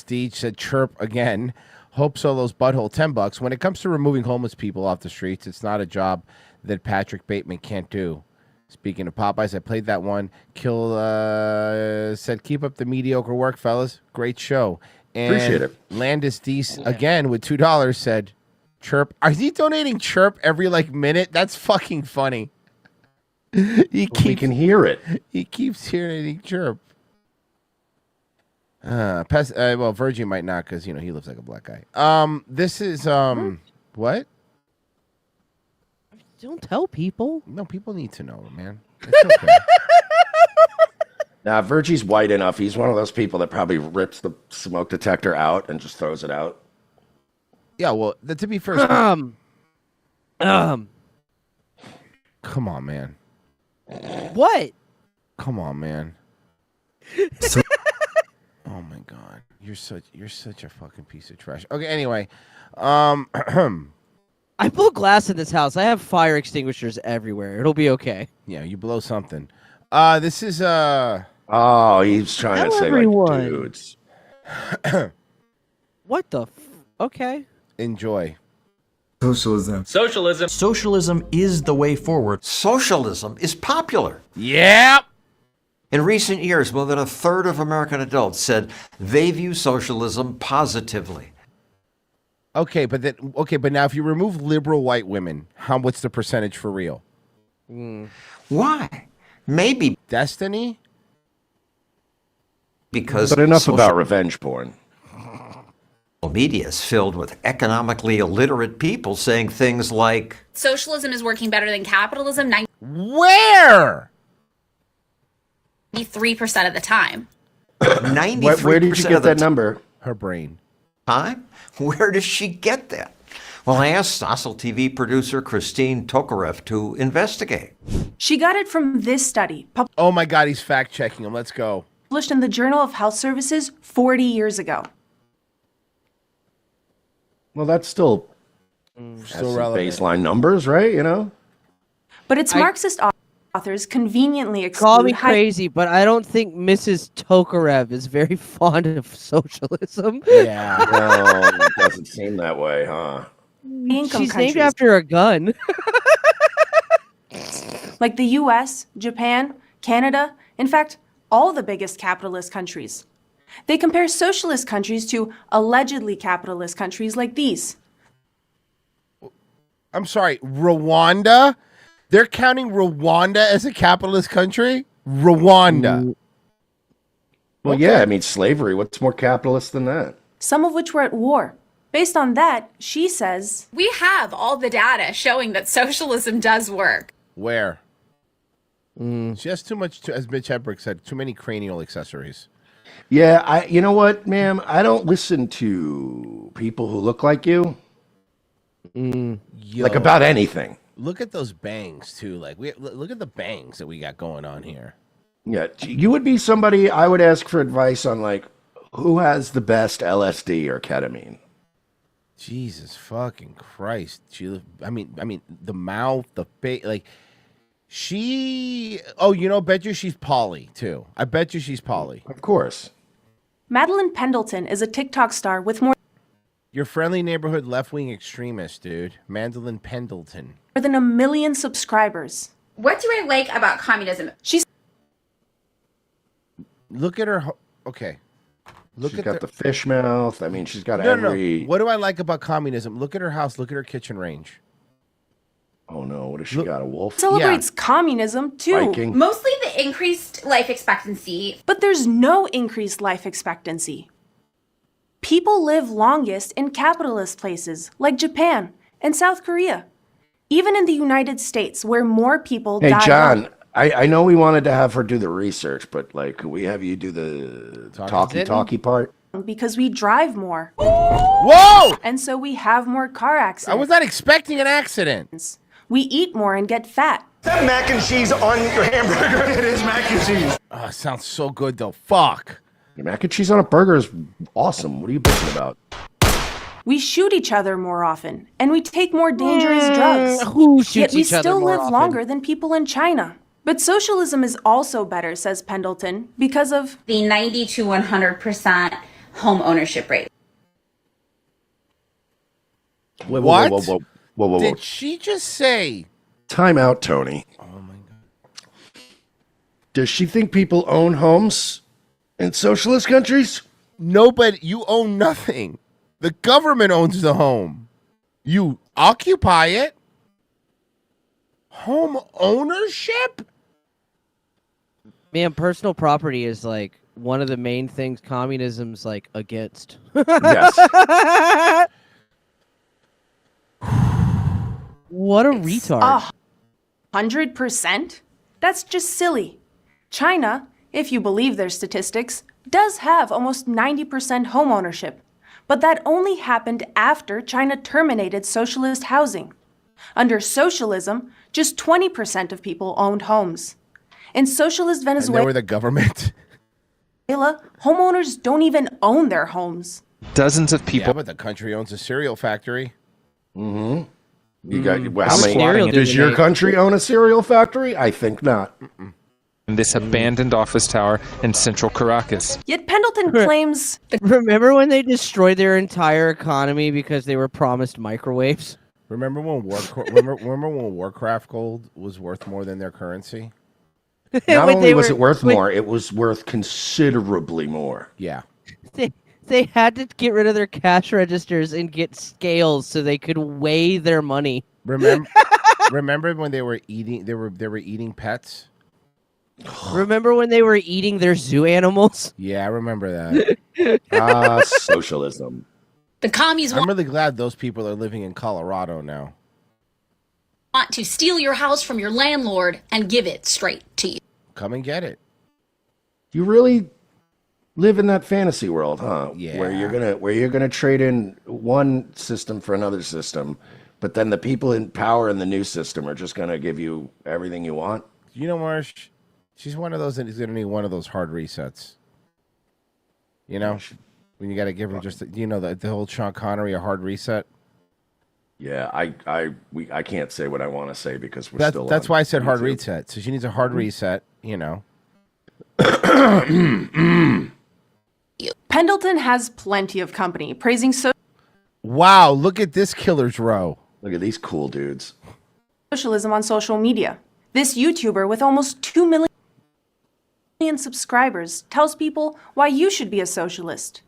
Deej said, chirp again. Hope Solo's butthole, $10. When it comes to removing homeless people off the streets, it's not a job that Patrick Bateman can't do. Speaking of Popeyes, I played that one. Kill said, keep up the mediocre work, fellas. Great show. And Appreciate it. Landis Dees, again, with $2, said, chirp. Are he donating chirp every, minute? That's fucking funny. We can hear it. He keeps hearing chirp. Well, Virgin might not because, he looks like a black guy. This is, what? Don't tell people. No, people need to know, man. It's okay. Now, Virgie's white enough. He's one of those people that probably rips the smoke detector out and just throws it out. Yeah, well, to be fair, come on, man. What? Come on, man. Oh my god, you're such a fucking piece of trash. Okay, anyway, I blow glass in this house. I have fire extinguishers everywhere. It'll be okay. Yeah, you blow something. This is Oh, he's trying to say everyone. like dudes. What the? Okay. Enjoy. Socialism. Socialism. Socialism is the way forward. Socialism is popular. Yep. In recent years, more than a third of American adults said they view socialism positively. Okay, but now if you remove liberal white women, what's the percentage for real? Why? Maybe Destiny? Because But enough about revenge porn. Media is filled with economically illiterate people saying things like, socialism is working better than capitalism Where? 93% of the time. 93% Where did you get of the that number? Her brain. Time? Where does she get that? Well, I asked Stossel TV producer Christine Tokarev to investigate. She got it from this study, Oh my god, he's fact checking him. Let's go. published in the Journal of Health Services 40 years ago. Well, that's still Still relevant. Baseline numbers, right? But its Marxist authors conveniently exclude Call me crazy, but I don't think Mrs. Tokarev is very fond of socialism. Yeah. Well, it doesn't seem that way, huh? income She's countries named after a gun. like the US, Japan, Canada, in fact, all the biggest capitalist countries. They compare socialist countries to allegedly capitalist countries like these. I'm sorry, Rwanda? They're counting Rwanda as a capitalist country? Rwanda. Well, yeah, I mean, slavery. What's more capitalist than that? Some of which were at war. Based on that, she says, We have all the data showing that socialism does work. Where? She has too much, as Mitch Hedberg said, too many cranial accessories. Yeah, you know what, ma'am? I don't listen to people who look like you. Like about anything. Look at those bangs too. Look at the bangs that we got going on here. Yeah, you would be somebody I would ask for advice on, like, who has the best LSD or ketamine. Jesus fucking Christ! I mean, the mouth, the face, she. Oh, bet you she's poly too. I bet you she's poly. Of course. Madeline Pendleton is a TikTok star with more Your friendly neighborhood left-wing extremist, dude. Madeline Pendleton. than 1 million subscribers. What do I like about communism? She's Look at her. Okay. She's got the fish mouth. I mean, she's got No. every... What do I like about communism? Look at her house. Look at her kitchen range. Oh, no. What has she got, a wolf? celebrates communism too. Viking. Mostly the increased life expectancy. But there's no increased life expectancy. People live longest in capitalist places like Japan and South Korea. Even in the United States, where more people Hey, die John, young. I know we wanted to have her do the research, but like, could we have you do the talkie part? Because we drive more. Whoa! And so we have more car accidents. I was not expecting an accident. We eat more and get fat. That mac and cheese on your hamburger. It is mac and cheese. Oh, it sounds so good though. Fuck. Mac and cheese on a burger is awesome. What are you bitching about? We shoot each other more often, and we take more dangerous drugs. Who shoots Yet we each other still more live often? longer than people in China. But socialism is also better, says Pendleton, because of the 90 to 100% home ownership rate. Whoa, What? Whoa. Did she just say? Time out, Tony. Oh my god. Does she think people own homes in socialist countries? Nobody. You own nothing. The government owns the home. You occupy it. Home ownership? Man, personal property is like one of the main things communism's like against. Yes. What a retard. 100%? That's just silly. China, if you believe their statistics, does have almost 90% home ownership. But that only happened after China terminated socialist housing. Under socialism, just 20% of people owned homes. In socialist And they Venezuela, were the government. homeowners don't even own their homes. Dozens of people. Yeah, but the country owns a cereal factory. Mm-hmm. You got how How much many? cereal do Does they your make? country own a cereal factory? I think not. In this abandoned office tower in central Caracas. Yet Pendleton claims Remember when they destroyed their entire economy because they were promised microwaves? Remember when remember when Warcraft gold was worth more than their currency? Not When only they was were- it worth when- more, it was worth considerably more. Yeah. They had to get rid of their cash registers and get scales so they could weigh their money. Remember when they were eating? They were eating pets. Remember when they were eating their zoo animals? Yeah, I remember that. Socialism. The commies I'm really glad those people are living in Colorado now. want to steal your house from your landlord and give it straight to you. Come and get it. You really live in that fantasy world, huh? Yeah. Where you're gonna trade in one system for another system, but then the people in power in the new system are just gonna give you everything you want. You know, Marsh, she's one of those that is going to need one of those hard resets. You know, when you got to give her just, the whole Sean Connery a hard reset. Yeah, I can't say what I want to say because we're still. That's on why I said hard YouTube. reset. So she needs a hard reset. You know. Pendleton has plenty of company praising Wow! Look at this killer's row. Look at these cool dudes. socialism on social media. This YouTuber with almost 2 million subscribers tells people why you should be a socialist.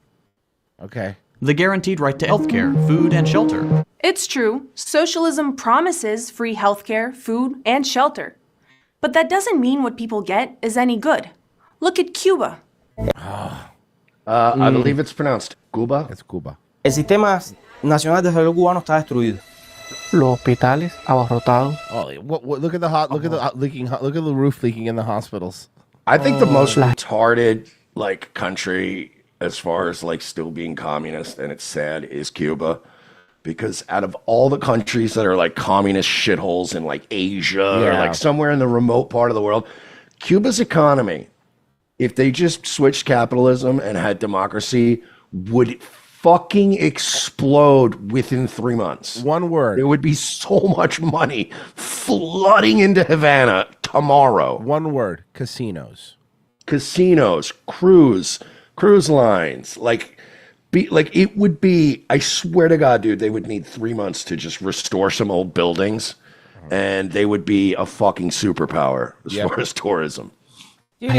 Okay. The guaranteed right to healthcare, food, and shelter. It's true, socialism promises free healthcare, food, and shelter. But that doesn't mean what people get is any good. Look at Cuba. I believe it's pronounced Cuba. It's Cuba. El sistema nacional de salud cubano está destruido. Los hospitales abarrotados. Oh, look at the look at the roof leaking in the hospitals. I think the most retarded country as far as still being communist, and it's sad, is Cuba. Because out of all the countries that are communist shitholes in Asia or somewhere in the remote part of the world, Cuba's economy, if they just switched capitalism and had democracy, would fucking explode within 3 months. One word. There would be so much money flooding into Havana tomorrow. One word. Casinos. Casinos, cruise lines, it would be, I swear to God, dude, they would need 3 months to just restore some old buildings, and they would be a fucking superpower as far as tourism. Dude,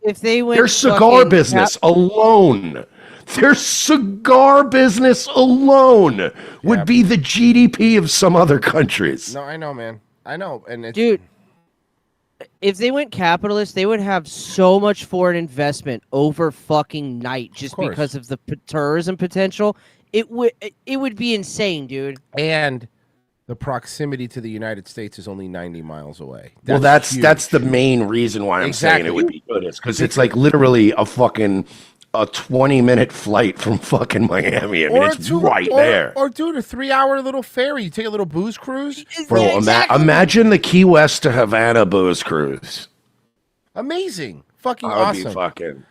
if they went Their cigar fucking business alone, would be the GDP of some other countries. No, I know, man. I know, and it's, Dude, if they went capitalist, they would have so much foreign investment over fucking night just because of the tourism potential. It would be insane, dude. And The proximity to the United States is only 90 miles away. That's huge. the main reason why I'm saying it would be good. Is because it's like literally a 20-minute flight from fucking Miami. I mean, it's right there. Or dude, a 3-hour little ferry. You take a little booze cruise. Bro, imagine the Key West to Havana booze cruise. Amazing. Fucking That would awesome. be fucking.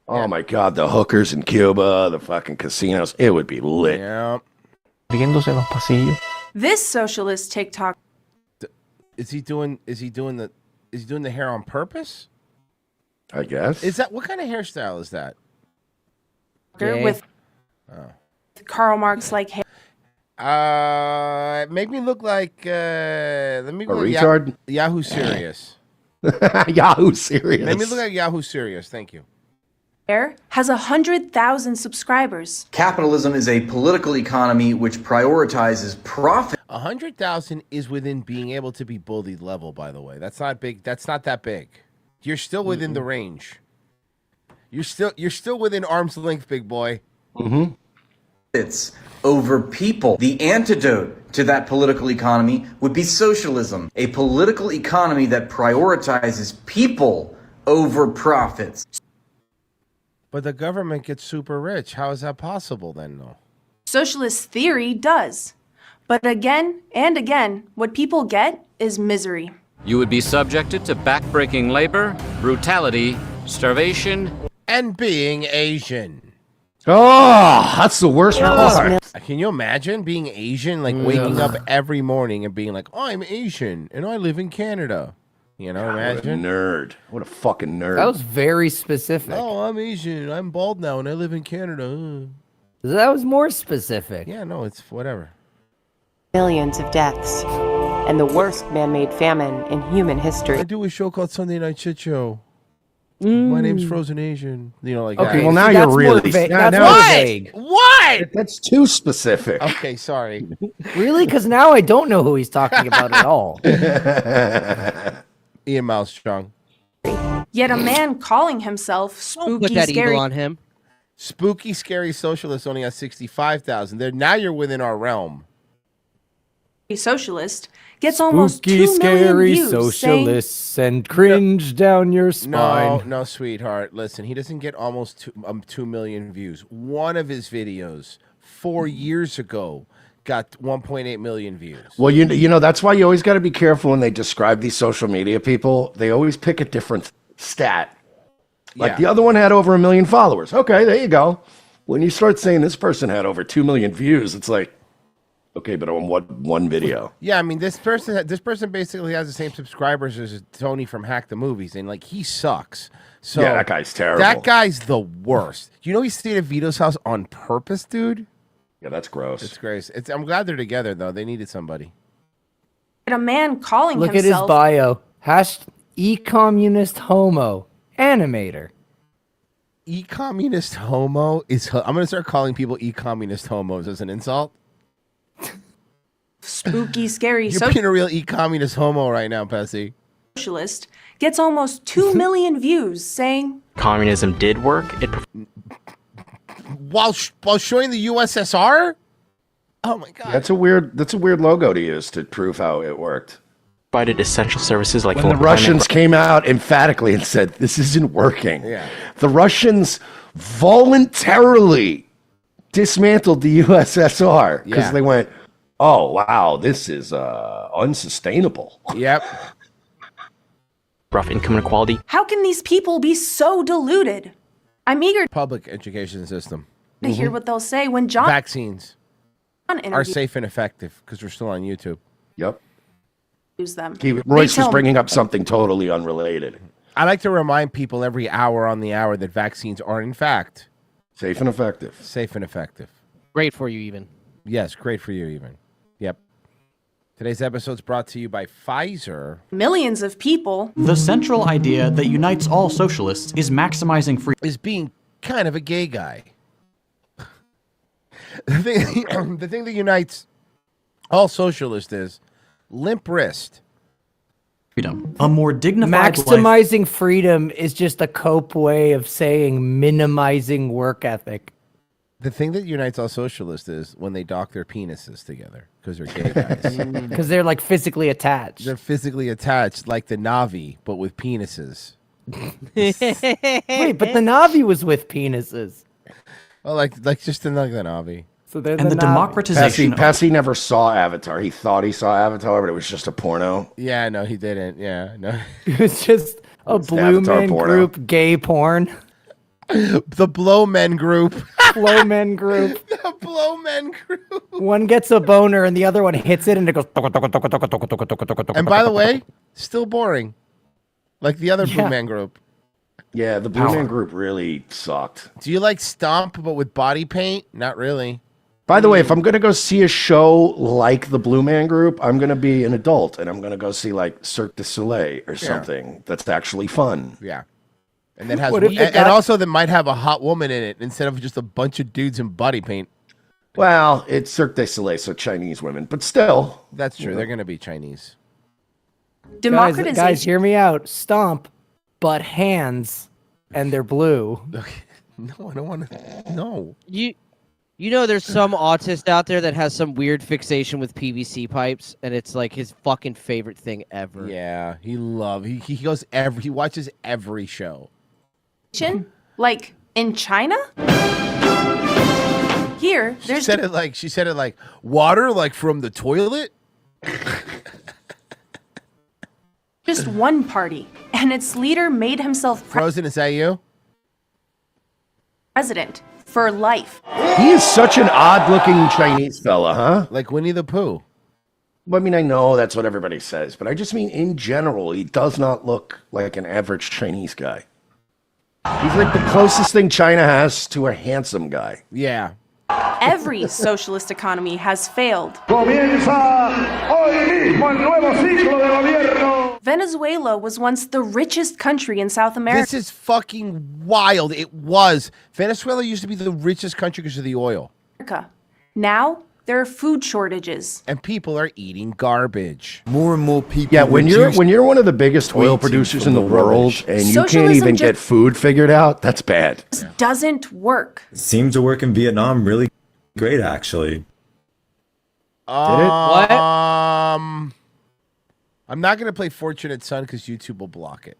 Oh my God, the hookers in Cuba, the fucking casinos. It would be lit. Yeah. Viéndose en los pasillos. This socialist TikTok. Is he doing the hair on purpose? I guess. Is that what kind of hairstyle is that? With Karl Marx like hair. Make me look like let me A go retard? Yahoo Serious. Yahoo Serious. Make me look like Yahoo Serious. Thank you. Has 100,000 subscribers. Capitalism is a political economy which prioritizes profit. 100,000 is within being able to be bullied level, by the way. That's not big. That's not that big. You're still within the range. You're still within arm's length, big boy. Mm-hmm. It's over people. The antidote to that political economy would be socialism, a political economy that prioritizes people over profits. But the government gets super rich. How is that possible then, though? Socialist theory does. But again and again, what people get is misery. You would be subjected to backbreaking labor, brutality, starvation, and being Asian. Oh, that's the worst part. Can you imagine being Asian, like waking up every morning and being like, I'm Asian and I live in Canada? You know, imagine. What a nerd. What a fucking nerd. That was very specific. Oh, I'm Asian. I'm bald now and I live in Canada. That was more specific. Yeah, no, it's whatever. Millions of deaths and the worst man-made famine in human history. I do a show called Sunday Night Shit Show. My name's Frozen Asian. You know, like Okay, that. well now you're really vague. What? That's too specific. Okay, sorry. Really? Because now I don't know who he's talking about at all. Ian Malmstrong. Yet a man calling himself spooky Put that scary evil on him. Spooky Scary Socialist only has 65,000. There, now you're within our realm. socialist gets almost 2 million views socialists and cringe down your spine. No, sweetheart. Listen, he doesn't get almost 2 million views. One of his videos 4 years ago got 1.8 million views. Well, you know that's why you always got to be careful when they describe these social media people. They always pick a different stat. Like the other one had over 1 million followers. Okay, there you go. When you start saying this person had over 2 million views, it's like, okay, but on what one video? Yeah, I mean this person basically has the same subscribers as Tony from Hack the Movies, and like he sucks. So yeah, that guy's terrible. That guy's the worst. You know he stayed at Vito's house on purpose, dude. Yeah, that's gross. It's gross. I'm glad they're together though. They needed somebody. And a man calling Look himself. at his bio. #e-communist homo animator. E-communist homo is. I'm gonna start calling people e-communist homos as an insult. Spooky, scary You're being a real e-communist homo right now, Pessy. socialist gets almost 2 million views saying Communism did work. It while showing the USSR. Oh my god, That's a weird logo to use to prove how it worked. provided essential services like When the Russians came out emphatically and said, this isn't working. Yeah. The Russians voluntarily dismantled the USSR because they went, oh, wow, this is unsustainable. Yep. rough income inequality. How can these people be so deluded? I'm eager Public education system. to hear what they'll say when John Vaccines are interviews safe and effective because we're still on YouTube. Yep. them. Royce was tell bringing up something totally unrelated. I like to remind people every hour on the hour that vaccines are, in fact, safe and effective. Safe and effective. Great for you, even. Yes, great for you, even. Yep. Today's episode is brought to you by Pfizer. Millions of people. The central idea that unites all socialists is maximizing free. Is being kind of a gay guy. The thing that unites all socialists is limp wrist. Freedom. A more dignified Maximizing freedom is just a cope way of saying minimizing work ethic. The thing that unites all socialists is when they dock their penises together because they're gay guys. Because they're like physically attached. They're physically attached like the Navi, but with penises. Wait, but the Navi was with penises. Oh, like just like the Navi. So they're And the democratization. Passy never saw Avatar. He thought he saw Avatar, but it was just a porno. Yeah, no, he didn't. Yeah, no. It was just a It's the blue Avatar man porno. group gay porn. The Blow Men group. Blow men group. The Blow Men group. One gets a boner and the other one hits it and it goes. And by the way, still boring. Like the other Blue Man group. Yeah, the Blue Man group really sucked. Do you like Stomp but with body paint? Not really. By the way, if I'm going to go see a show like the Blue Man Group, I'm going to be an adult and I'm going to go see like Cirque du Soleil or something that's actually fun. Yeah. And that has What if you and got- also that might have a hot woman in it instead of just a bunch of dudes in body paint. Well, it's Cirque du Soleil, so Chinese women, but still. That's true. They're going to be Chinese. Guys, hear me out. Stomp, but hands, and they're blue. No, I don't want to. No. You know, there's some autist out there that has some weird fixation with PVC pipes, and it's like his fucking favorite thing ever. Yeah, he watches every show. Like in China? Here, She there's said it like water, like from the toilet. just one party, and its leader made himself Frozen, is that you? president for life. He is such an odd-looking Chinese fella, huh? Like Winnie the Pooh. Well, I mean, I know that's what everybody says, but I just mean in general, he does not look like an average Chinese guy. He's like the closest thing China has to a handsome guy. Yeah. Every socialist economy has failed. Venezuela was once the richest country in South America. This is fucking wild. It was. Venezuela used to be the richest country because of the oil. Now, there are food shortages. And people are eating garbage. More and more people. Yeah, when you're one of the biggest oil producers in the world and you can't Socialism even just- get food figured out, that's bad. This doesn't work. Seemed to work in Vietnam really great, actually. What? I'm not going to play Fortunate Son because YouTube will block it.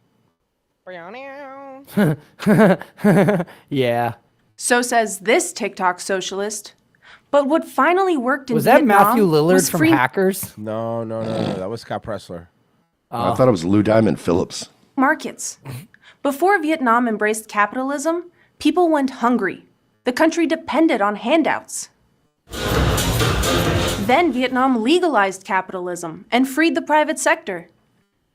Yeah. So says this TikTok socialist. But what finally worked in Was that Vietnam Matthew Lillard was from free Hackers? No. That was Scott Pressler. I thought it was Lou Diamond Phillips. markets. Before Vietnam embraced capitalism, people went hungry. The country depended on handouts. Then Vietnam legalized capitalism and freed the private sector.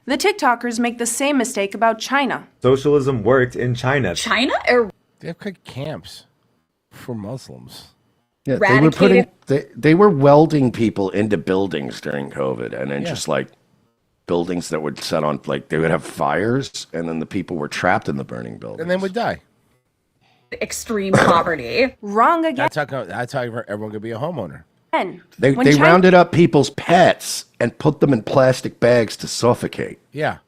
The TikTokers make the same mistake about China. Socialism worked in China. China? They have camps for Muslims. Yeah, they were welding people into buildings during COVID, and then just like buildings that would set on, like they would have fires, and then the people were trapped in the burning buildings. And then would die. Extreme poverty. Wrong again. That's how everyone could be a homeowner. They rounded up people's pets and put them in plastic bags to suffocate. Yeah.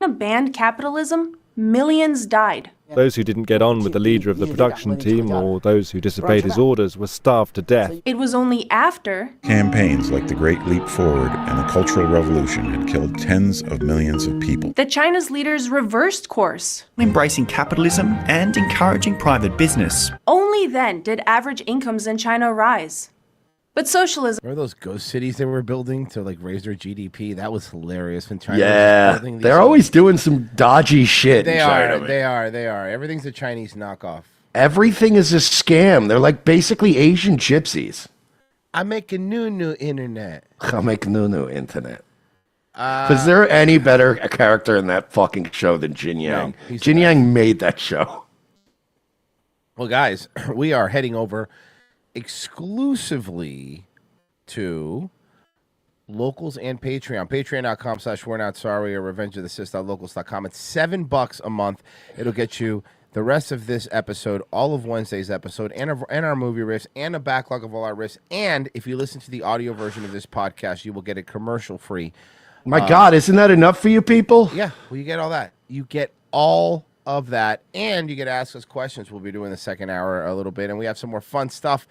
China banned capitalism, millions died. Those who didn't get on with the leader of the production team or those who disobeyed his orders were starved to death. It was only after Campaigns like the Great Leap Forward and the Cultural Revolution had killed tens of millions of people. that China's leaders reversed course. Embracing capitalism and encouraging private business. Only then did average incomes in China rise. But socialism. Remember those ghost cities they were building to like raise their GDP? That was hilarious when China was Yeah, building these they're always doing some dodgy shit They in China. are. They are. Everything's a Chinese knockoff. Everything is a scam. They're like basically Asian gypsies. I make a new internet. I'll make new internet. Is there any better character in that fucking show than Jin Yang? Jin Yang made that show. Well, guys, we are heading over exclusively to Locals and Patreon. Patreon.com/We're Not Sorry or RevengeOfTheSith.Locals.com. It's $7 a month. It'll get you the rest of this episode, all of Wednesday's episode, and our movie riffs, and a backlog of all our riffs. And if you listen to the audio version of this podcast, you will get it commercial free. My God, isn't that enough for you people? Yeah, well, you get all that. You get all of that. And you get to ask us questions. We'll be doing the second hour a little bit. And we have some more fun stuff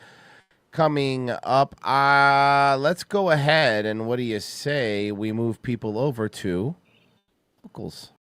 coming up. Let's go ahead. And what do you say we move people over to locals?